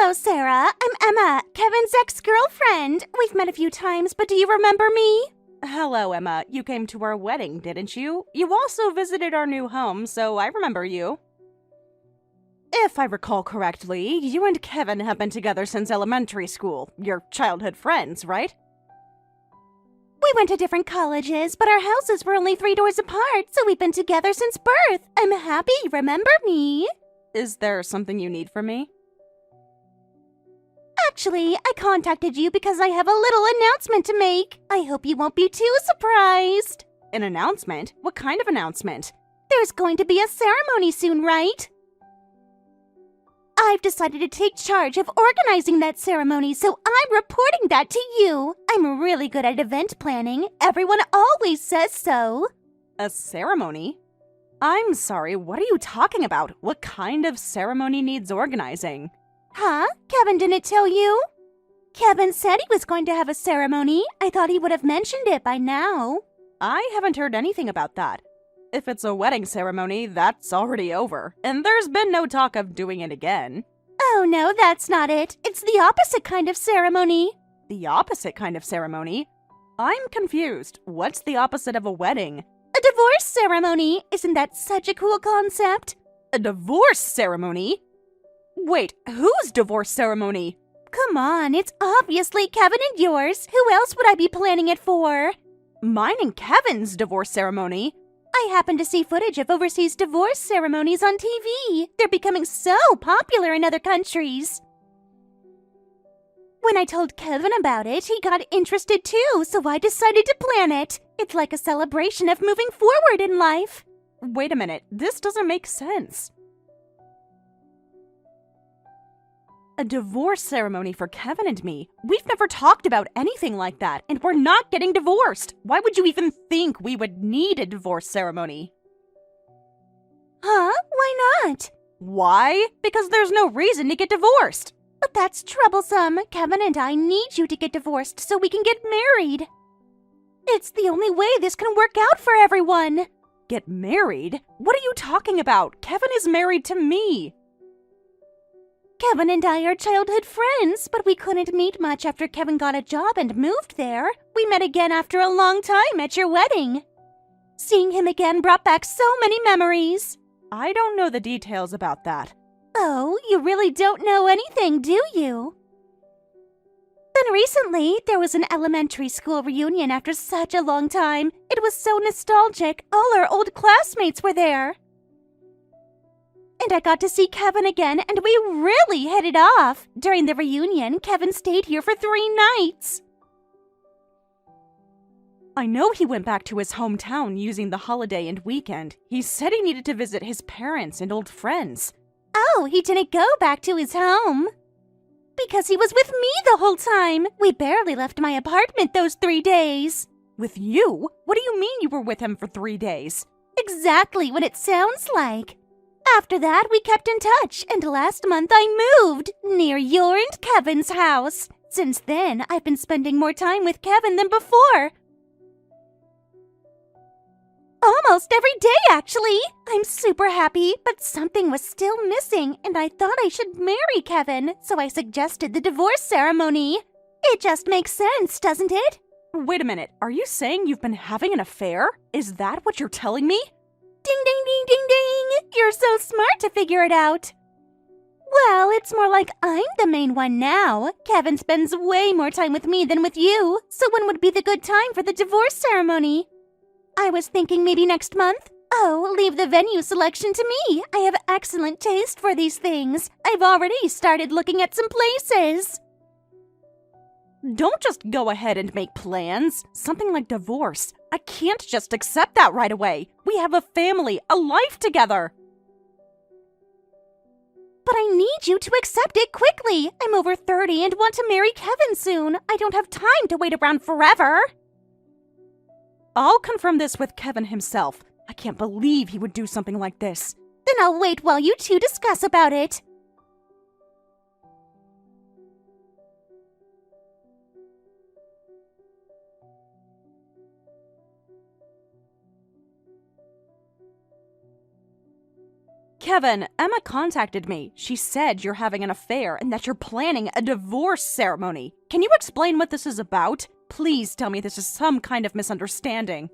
Hello, Sarah. I'm Emma, Kevin's ex-girlfriend. We've met a few times, but do you remember me? Hello, Emma. You came to our wedding, didn't you? You also visited our new home, so I remember you. If I recall correctly, you and Kevin have been together since elementary school. You're childhood friends, right? We went to different colleges, but our houses were only 3 doors apart, so we've been together since birth. I'm happy you remember me. Is there something you need from me? Actually, I contacted you because I have a little announcement to make. I hope you won't be too surprised. An announcement? What kind of announcement? There's going to be a ceremony soon, right? I've decided to take charge of organizing that ceremony, so I'm reporting that to you. I'm really good at event planning. Everyone always says so. A ceremony? I'm sorry, what are you talking about? What kind of ceremony needs organizing? Huh? Kevin didn't tell you? Kevin said he was going to have a ceremony. I thought he would have mentioned it by now. I haven't heard anything about that. If it's a wedding ceremony, that's already over, and there's been no talk of doing it again. Oh no, that's not it. It's the opposite kind of ceremony. The opposite kind of ceremony? I'm confused. What's the opposite of a wedding? A divorce ceremony. Isn't that such a cool concept? A divorce ceremony? Wait, whose divorce ceremony? Come on, it's obviously Kevin and yours. Who else would I be planning it for? Mine and Kevin's divorce ceremony? I happened to see footage of overseas divorce ceremonies on TV. They're becoming so popular in other countries. When I told Kevin about it, he got interested too, so I decided to plan it. It's like a celebration of moving forward in life. Wait a minute, this doesn't make sense. A divorce ceremony for Kevin and me? We've never talked about anything like that, and we're not getting divorced. Why would you even think we would need a divorce ceremony? Huh? Why not? Why? Because there's no reason to get divorced. But that's troublesome. Kevin and I need you to get divorced so we can get married. It's the only way this can work out for everyone. Get married? What are you talking about? Kevin is married to me. Kevin and I are childhood friends, but we couldn't meet much after Kevin got a job and moved there. We met again after a long time at your wedding. Seeing him again brought back so many memories. I don't know the details about that. Oh, you really don't know anything, do you? Then recently, there was an elementary school reunion after such a long time. It was so nostalgic. All our old classmates were there. And I got to see Kevin again, and we really hit it off. During the reunion, Kevin stayed here for 3 nights. I know he went back to his hometown using the holiday and weekend. He said he needed to visit his parents and old friends. Oh, he didn't go back to his home. Because he was with me the whole time. We barely left my apartment those 3 days. With you? What do you mean you were with him for 3 days? Exactly what it sounds like. After that, we kept in touch, and last month I moved near your and Kevin's house. Since then, I've been spending more time with Kevin than before. Almost every day, actually. I'm super happy, but something was still missing, and I thought I should marry Kevin, so I suggested the divorce ceremony. It just makes sense, doesn't it? Wait a minute, are you saying you've been having an affair? Is that what you're telling me? Ding, ding, ding, ding, ding! You're so smart to figure it out. Well, it's more like I'm the main one now. Kevin spends way more time with me than with you, so when would be the good time for the divorce ceremony? I was thinking maybe next month. Oh, leave the venue selection to me. I have excellent taste for these things. I've already started looking at some places. Don't just go ahead and make plans. Something like divorce. I can't just accept that right away. We have a family, a life together. But I need you to accept it quickly. I'm over 30 and want to marry Kevin soon. I don't have time to wait around forever. I'll confirm this with Kevin himself. I can't believe he would do something like this. Then I'll wait while you two discuss about it. Kevin, Emma contacted me. She said you're having an affair and that you're planning a divorce ceremony. Can you explain what this is about? Please tell me this is some kind of misunderstanding.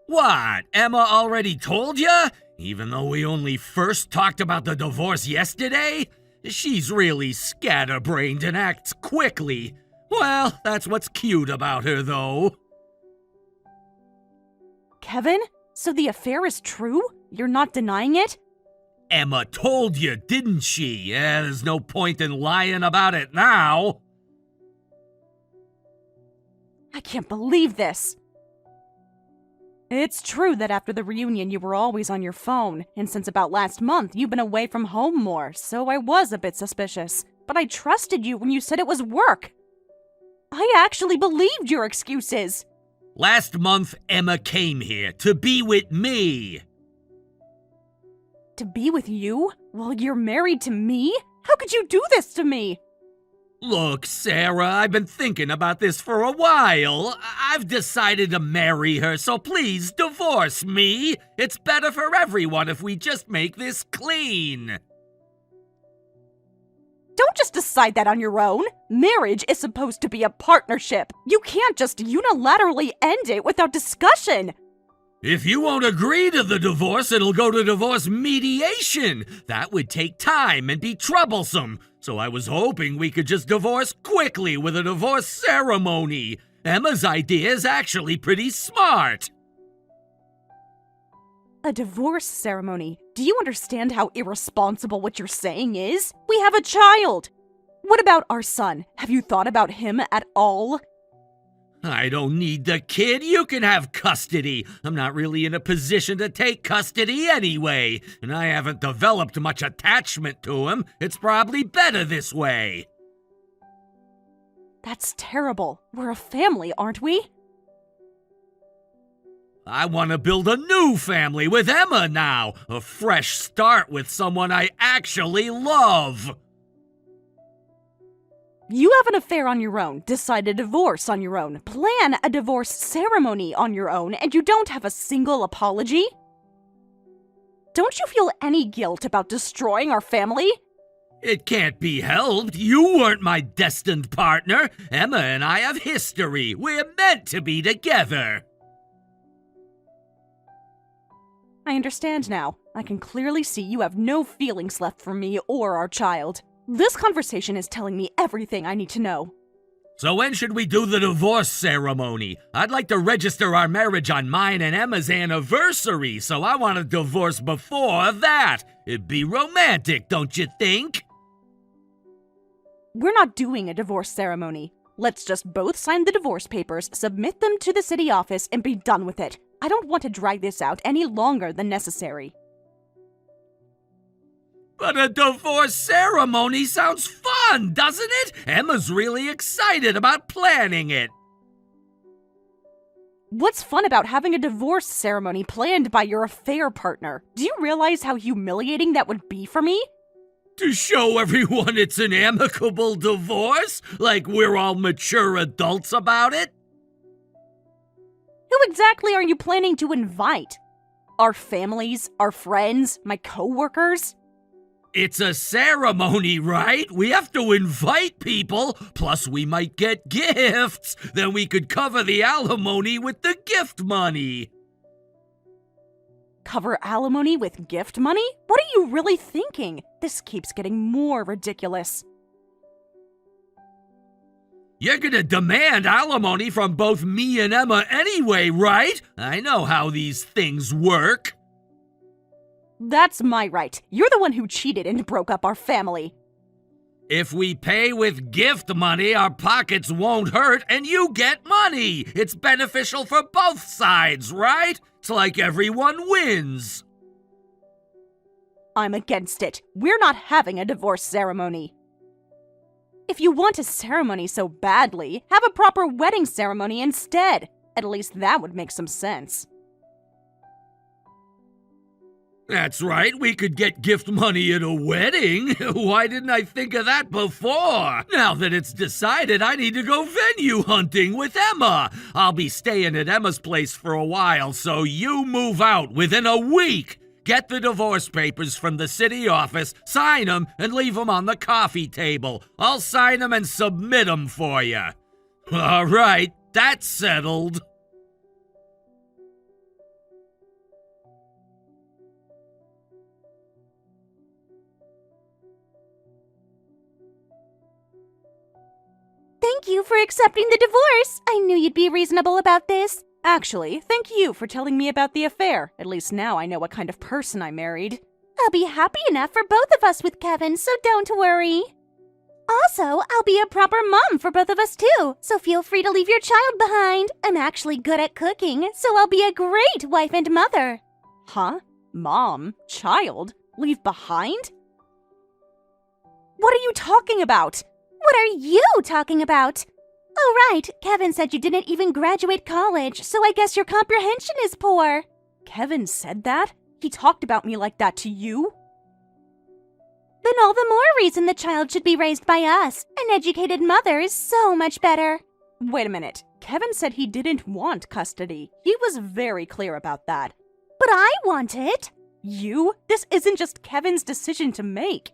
What? Emma already told ya? Even though we only first talked about the divorce yesterday? She's really scatterbrained and acts quickly. Well, that's what's cute about her, though. Kevin? So the affair is true? You're not denying it? Emma told you, didn't she? Yeah, there's no point in lying about it now. I can't believe this. It's true that after the reunion you were always on your phone, and since about last month you've been away from home more, so I was a bit suspicious. But I trusted you when you said it was work. I actually believed your excuses. Last month, Emma came here to be with me. To be with you? While you're married to me? How could you do this to me? Look, Sarah, I've been thinking about this for a while. I've decided to marry her, so please divorce me. It's better for everyone if we just make this clean. Don't just decide that on your own. Marriage is supposed to be a partnership. You can't just unilaterally end it without discussion. If you won't agree to the divorce, it'll go to divorce mediation. That would take time and be troublesome. So I was hoping we could just divorce quickly with a divorce ceremony. Emma's idea is actually pretty smart. A divorce ceremony? Do you understand how irresponsible what you're saying is? We have a child! What about our son? Have you thought about him at all? I don't need the kid. You can have custody. I'm not really in a position to take custody anyway, and I haven't developed much attachment to him. It's probably better this way. That's terrible. We're a family, aren't we? I want to build a new family with Emma now. A fresh start with someone I actually love. You have an affair on your own, decide a divorce on your own, plan a divorce ceremony on your own, and you don't have a single apology? Don't you feel any guilt about destroying our family? It can't be helped. You weren't my destined partner. Emma and I have history. We're meant to be together. I understand now. I can clearly see you have no feelings left for me or our child. This conversation is telling me everything I need to know. So when should we do the divorce ceremony? I'd like to register our marriage on mine and Emma's anniversary, so I want a divorce before that. It'd be romantic, don't you think? We're not doing a divorce ceremony. Let's just both sign the divorce papers, submit them to the city office, and be done with it. I don't want to drag this out any longer than necessary. But a divorce ceremony sounds fun, doesn't it? Emma's really excited about planning it. What's fun about having a divorce ceremony planned by your affair partner? Do you realize how humiliating that would be for me? To show everyone it's an amicable divorce? Like we're all mature adults about it? Who exactly are you planning to invite? Our families? Our friends? My co-workers? It's a ceremony, right? We have to invite people, plus we might get gifts. Then we could cover the alimony with the gift money. Cover alimony with gift money? What are you really thinking? This keeps getting more ridiculous. You're gonna demand alimony from both me and Emma anyway, right? I know how these things work. That's my right. You're the one who cheated and broke up our family. If we pay with gift money, our pockets won't hurt and you get money. It's beneficial for both sides, right? It's like everyone wins. I'm against it. We're not having a divorce ceremony. If you want a ceremony so badly, have a proper wedding ceremony instead. At least that would make some sense. That's right, we could get gift money at a wedding. Why didn't I think of that before? Now that it's decided, I need to go venue hunting with Emma. I'll be staying at Emma's place for a while, so you move out within a week. Get the divorce papers from the city office, sign them, and leave them on the coffee table. I'll sign them and submit them for you. All right, that's settled. Thank you for accepting the divorce. I knew you'd be reasonable about this. Actually, thank you for telling me about the affair. At least now I know what kind of person I married. I'll be happy enough for both of us with Kevin, so don't worry. Also, I'll be a proper mom for both of us too, so feel free to leave your child behind. I'm actually good at cooking, so I'll be a great wife and mother. Huh? Mom? Child? Leave behind? What are you talking about? What are you talking about? Oh, right. Kevin said you didn't even graduate college, so I guess your comprehension is poor. Kevin said that? He talked about me like that to you? Then all the more reason the child should be raised by us. An educated mother is so much better. Wait a minute. Kevin said he didn't want custody. He was very clear about that. But I want it. You? This isn't just Kevin's decision to make.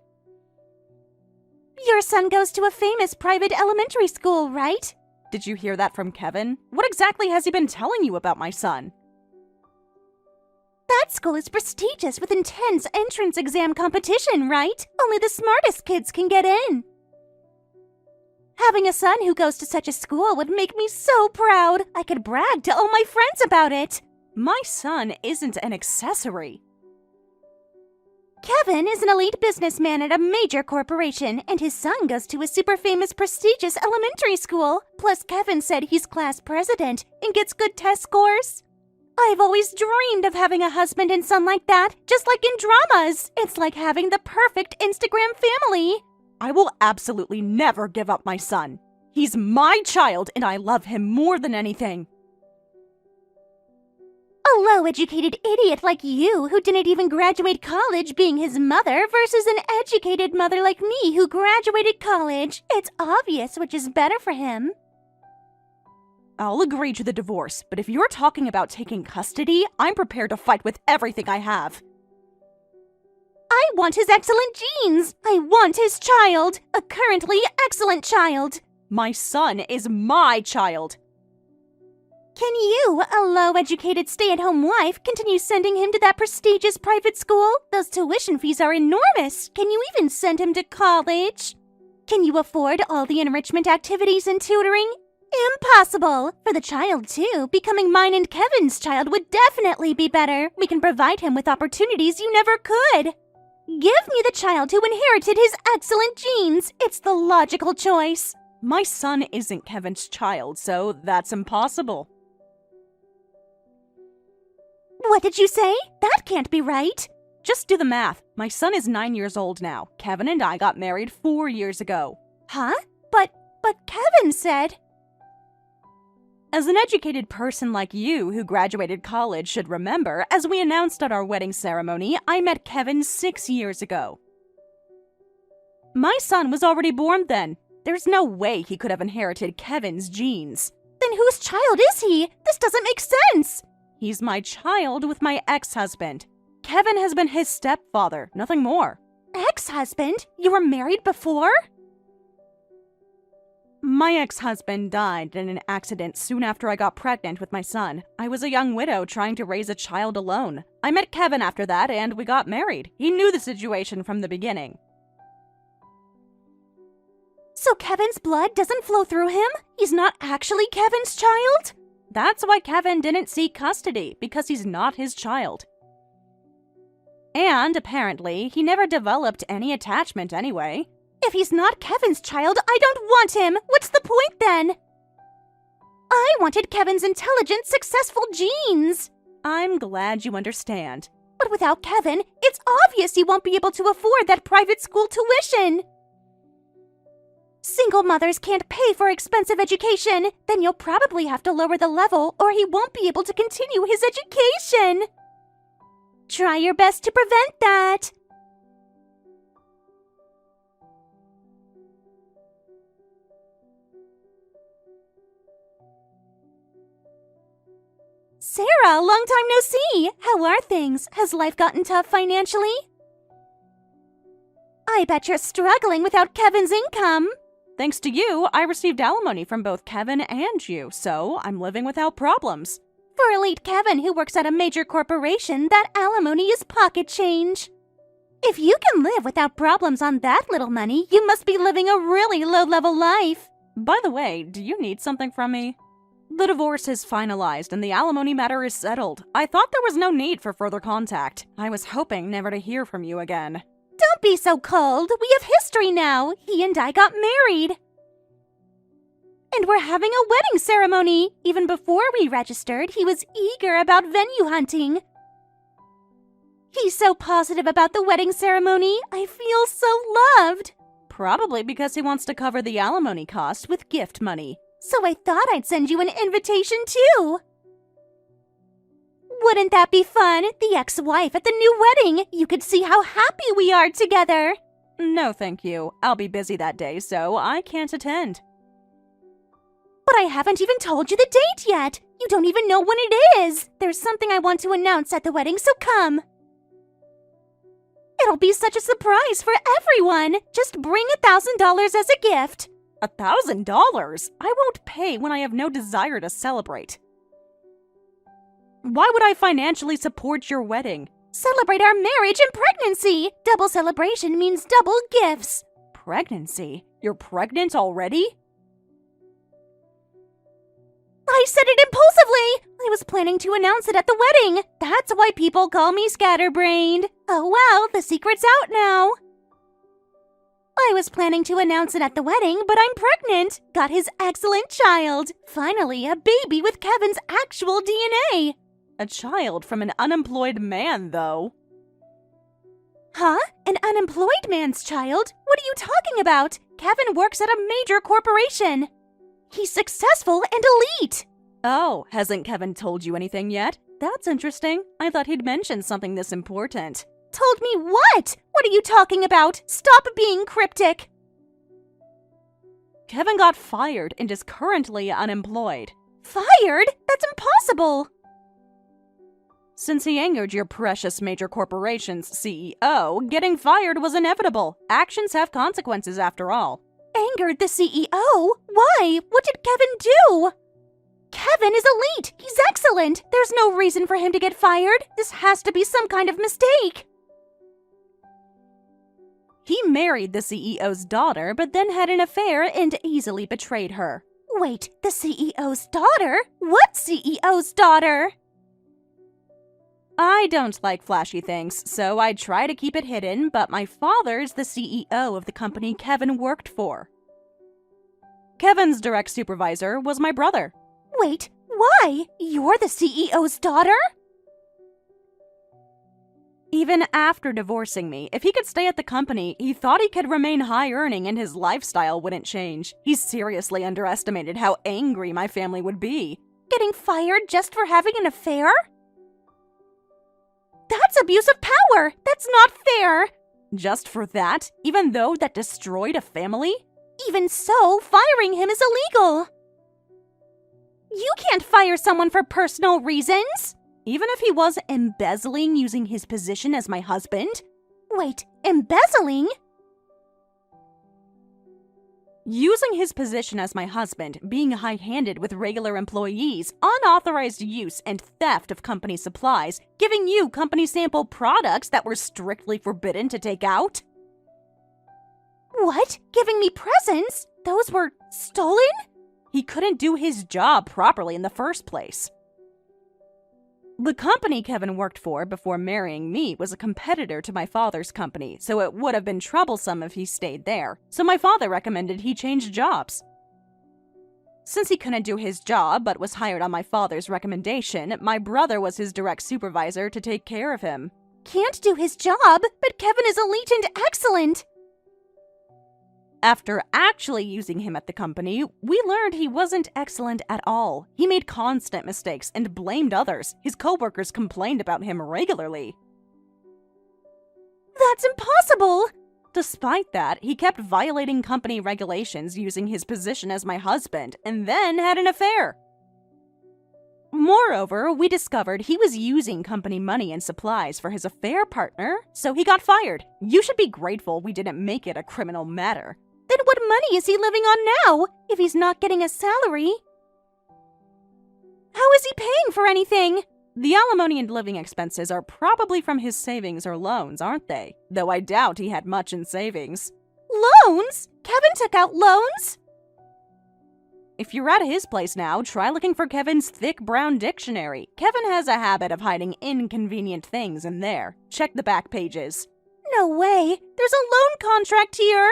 Your son goes to a famous private elementary school, right? Did you hear that from Kevin? What exactly has he been telling you about my son? That school is prestigious with intense entrance exam competition, right? Only the smartest kids can get in. Having a son who goes to such a school would make me so proud. I could brag to all my friends about it. My son isn't an accessory. Kevin is an elite businessman at a major corporation, and his son goes to a super famous prestigious elementary school. Plus, Kevin said he's class president and gets good test scores. I've always dreamed of having a husband and son like that, just like in dramas. It's like having the perfect Instagram family. I will absolutely never give up my son. He's my child, and I love him more than anything. A low-educated idiot like you who didn't even graduate college being his mother versus an educated mother like me who graduated college. It's obvious which is better for him. I'll agree to the divorce, but if you're talking about taking custody, I'm prepared to fight with everything I have. I want his excellent genes. I want his child. A currently excellent child. My son is my child. Can you, a low-educated stay-at-home wife, continue sending him to that prestigious private school? Those tuition fees are enormous. Can you even send him to college? Can you afford all the enrichment activities and tutoring? Impossible! For the child, too, becoming mine and Kevin's child would definitely be better. We can provide him with opportunities you never could. Give me the child who inherited his excellent genes. It's the logical choice. My son isn't Kevin's child, so that's impossible. What did you say? That can't be right. Just do the math. My son is 9 years old now. Kevin and I got married 4 years ago. Huh? But Kevin said... As an educated person like you who graduated college should remember, as we announced at our wedding ceremony, I met Kevin 6 years ago. My son was already born then. There's no way he could have inherited Kevin's genes. Then whose child is he? This doesn't make sense. He's my child with my ex-husband. Kevin has been his stepfather, nothing more. Ex-husband? You were married before? My ex-husband died in an accident soon after I got pregnant with my son. I was a young widow trying to raise a child alone. I met Kevin after that and we got married. He knew the situation from the beginning. So Kevin's blood doesn't flow through him? He's not actually Kevin's child? That's why Kevin didn't seek custody, because he's not his child. And apparently, he never developed any attachment anyway. If he's not Kevin's child, I don't want him. What's the point then? I wanted Kevin's intelligent, successful genes. I'm glad you understand. But without Kevin, it's obvious he won't be able to afford that private school tuition. Single mothers can't pay for expensive education. Then you'll probably have to lower the level or he won't be able to continue his education. Try your best to prevent that. Sarah, long time no see. How are things? Has life gotten tough financially? I bet you're struggling without Kevin's income. Thanks to you, I received alimony from both Kevin and you, so I'm living without problems. For elite Kevin, who works at a major corporation, that alimony is pocket change. If you can live without problems on that little money, you must be living a really low-level life. By the way, do you need something from me? The divorce is finalized and the alimony matter is settled. I thought there was no need for further contact. I was hoping never to hear from you again. Don't be so cold. We have history now. He and I got married. And we're having a wedding ceremony. Even before we registered, he was eager about venue hunting. He's so positive about the wedding ceremony. I feel so loved. Probably because he wants to cover the alimony cost with gift money. So I thought I'd send you an invitation too. Wouldn't that be fun? The ex-wife at the new wedding. You could see how happy we are together. No, thank you. I'll be busy that day, so I can't attend. But I haven't even told you the date yet. You don't even know when it is. There's something I want to announce at the wedding, so come. It'll be such a surprise for everyone. Just bring $1,000 as a gift. $1,000? I won't pay when I have no desire to celebrate. Why would I financially support your wedding? Celebrate our marriage and pregnancy. Double celebration means double gifts. Pregnancy? You're pregnant already? I said it impulsively. I was planning to announce it at the wedding. That's why people call me scatterbrained. Oh well, the secret's out now. I was planning to announce it at the wedding, but I'm pregnant. Got his excellent child. Finally, a baby with Kevin's actual DNA. A child from an unemployed man, though. Huh? An unemployed man's child? What are you talking about? Kevin works at a major corporation. He's successful and elite. Oh, hasn't Kevin told you anything yet? That's interesting. I thought he'd mentioned something this important. Told me what? What are you talking about? Stop being cryptic. Kevin got fired and is currently unemployed. Fired? That's impossible. Since he angered your precious major corporation's CEO, getting fired was inevitable. Actions have consequences after all. Angered the CEO? Why? What did Kevin do? Kevin is elite. He's excellent. There's no reason for him to get fired. This has to be some kind of mistake. He married the CEO's daughter, but then had an affair and easily betrayed her. Wait, the CEO's daughter? What CEO's daughter? I don't like flashy things, so I try to keep it hidden, but my father's the CEO of the company Kevin worked for. Kevin's direct supervisor was my brother. Wait, why? You're the CEO's daughter? Even after divorcing me, if he could stay at the company, he thought he could remain high-earning and his lifestyle wouldn't change. He seriously underestimated how angry my family would be. Getting fired just for having an affair? That's abuse of power! That's not fair! Just for that? Even though that destroyed a family? Even so, firing him is illegal. You can't fire someone for personal reasons. Even if he was embezzling using his position as my husband? Wait, embezzling? Using his position as my husband, being high-handed with regular employees, unauthorized use and theft of company supplies, giving you company sample products that were strictly forbidden to take out? What? Giving me presents? Those were stolen? He couldn't do his job properly in the first place. The company Kevin worked for before marrying me was a competitor to my father's company, so it would have been troublesome if he stayed there. So my father recommended he change jobs. Since he couldn't do his job but was hired on my father's recommendation, my brother was his direct supervisor to take care of him. Can't do his job, but Kevin is elite and excellent. After actually using him at the company, we learned he wasn't excellent at all. He made constant mistakes and blamed others. His coworkers complained about him regularly. That's impossible! Despite that, he kept violating company regulations using his position as my husband, and then had an affair. Moreover, we discovered he was using company money and supplies for his affair partner, so he got fired. You should be grateful we didn't make it a criminal matter. Then what money is he living on now, if he's not getting a salary? How is he paying for anything? The alimony and living expenses are probably from his savings or loans, aren't they? Though I doubt he had much in savings. Loans? Kevin took out loans? If you're at his place now, try looking for Kevin's thick brown dictionary. Kevin has a habit of hiding inconvenient things in there. Check the back pages. No way. There's a loan contract here.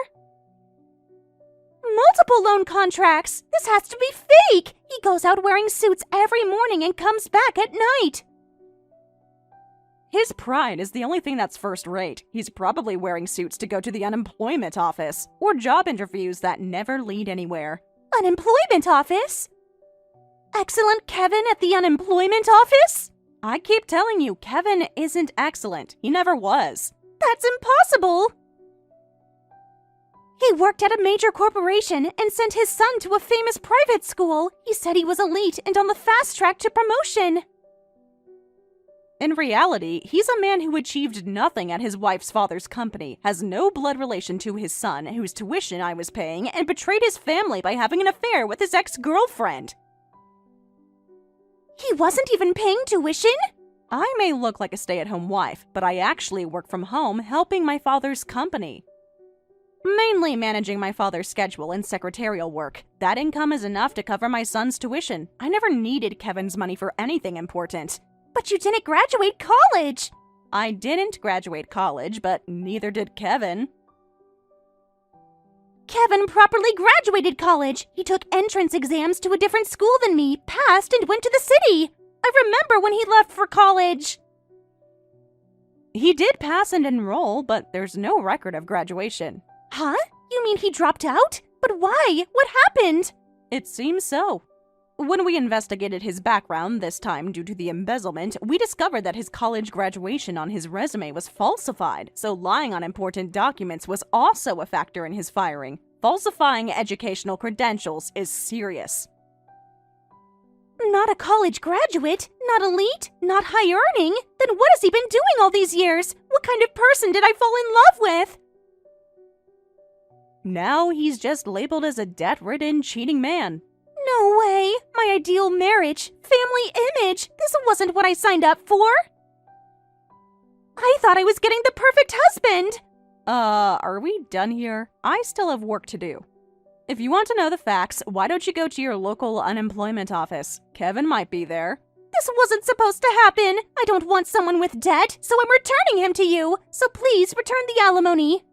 Multiple loan contracts. This has to be fake. He goes out wearing suits every morning and comes back at night. His pride is the only thing that's first rate. He's probably wearing suits to go to the unemployment office or job interviews that never lead anywhere. Unemployment office? Excellent Kevin at the unemployment office? I keep telling you, Kevin isn't excellent. He never was. That's impossible. He worked at a major corporation and sent his son to a famous private school. He said he was elite and on the fast track to promotion. In reality, he's a man who achieved nothing at his wife's father's company, has no blood relation to his son, whose tuition I was paying, and betrayed his family by having an affair with his ex-girlfriend. He wasn't even paying tuition? I may look like a stay-at-home wife, but I actually work from home helping my father's company. Mainly managing my father's schedule and secretarial work. That income is enough to cover my son's tuition. I never needed Kevin's money for anything important. But you didn't graduate college! I didn't graduate college, but neither did Kevin. Kevin properly graduated college. He took entrance exams to a different school than me, passed, and went to the city. I remember when he left for college. He did pass and enroll, but there's no record of graduation. Huh? You mean he dropped out? But why? What happened? It seems so. When we investigated his background, this time due to the embezzlement, we discovered that his college graduation on his resume was falsified, so lying on important documents was also a factor in his firing. Falsifying educational credentials is serious. Not a college graduate, not elite, not high earning. Then what has he been doing all these years? What kind of person did I fall in love with? Now he's just labeled as a debt-ridden, cheating man. No way! My ideal marriage, family image, this wasn't what I signed up for! I thought I was getting the perfect husband! Are we done here? I still have work to do. If you want to know the facts, why don't you go to your local unemployment office? Kevin might be there. This wasn't supposed to happen! I don't want someone with debt, so I'm returning him to you! So please return the alimony!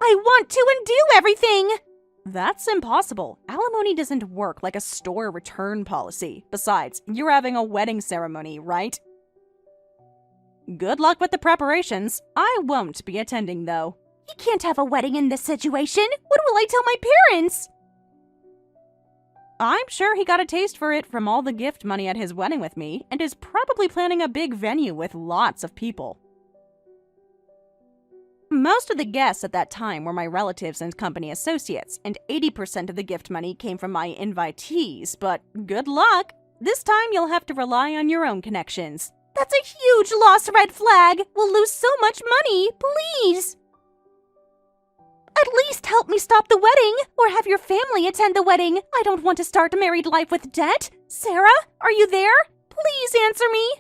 I want to undo everything! That's impossible. Alimony doesn't work like a store return policy. Besides, you're having a wedding ceremony, right? Good luck with the preparations. I won't be attending, though. He can't have a wedding in this situation. What will I tell my parents? I'm sure he got a taste for it from all the gift money at his wedding with me, and is probably planning a big venue with lots of people. Most of the guests at that time were my relatives and company associates, and 80% of the gift money came from my invitees, but good luck! This time you'll have to rely on your own connections. That's a huge lost red flag! We'll lose so much money! Please! At least help me stop the wedding, or have your family attend the wedding. I don't want to start a married life with debt. Sarah, are you there? Please answer me.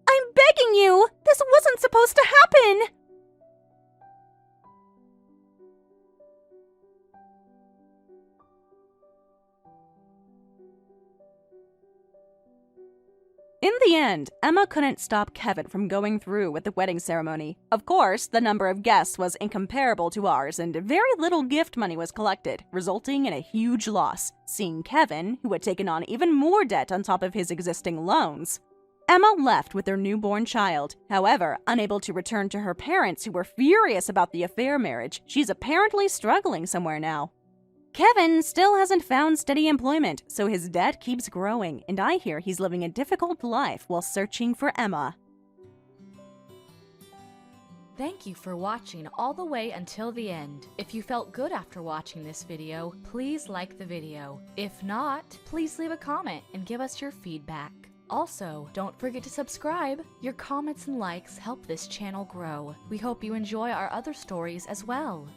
I'm begging you! This wasn't supposed to happen! In the end, Emma couldn't stop Kevin from going through with the wedding ceremony. Of course, the number of guests was incomparable to ours, and very little gift money was collected, resulting in a huge loss, seeing Kevin, who had taken on even more debt on top of his existing loans. Emma left with their newborn child. However, unable to return to her parents, who were furious about the affair marriage, she's apparently struggling somewhere now. Kevin still hasn't found steady employment, so his debt keeps growing, and I hear he's living a difficult life while searching for Emma. Thank you for watching all the way until the end. If you felt good after watching this video, please like the video. If not, please leave a comment and give us your feedback. Also, don't forget to subscribe. Your comments and likes help this channel grow. We hope you enjoy our other stories as well.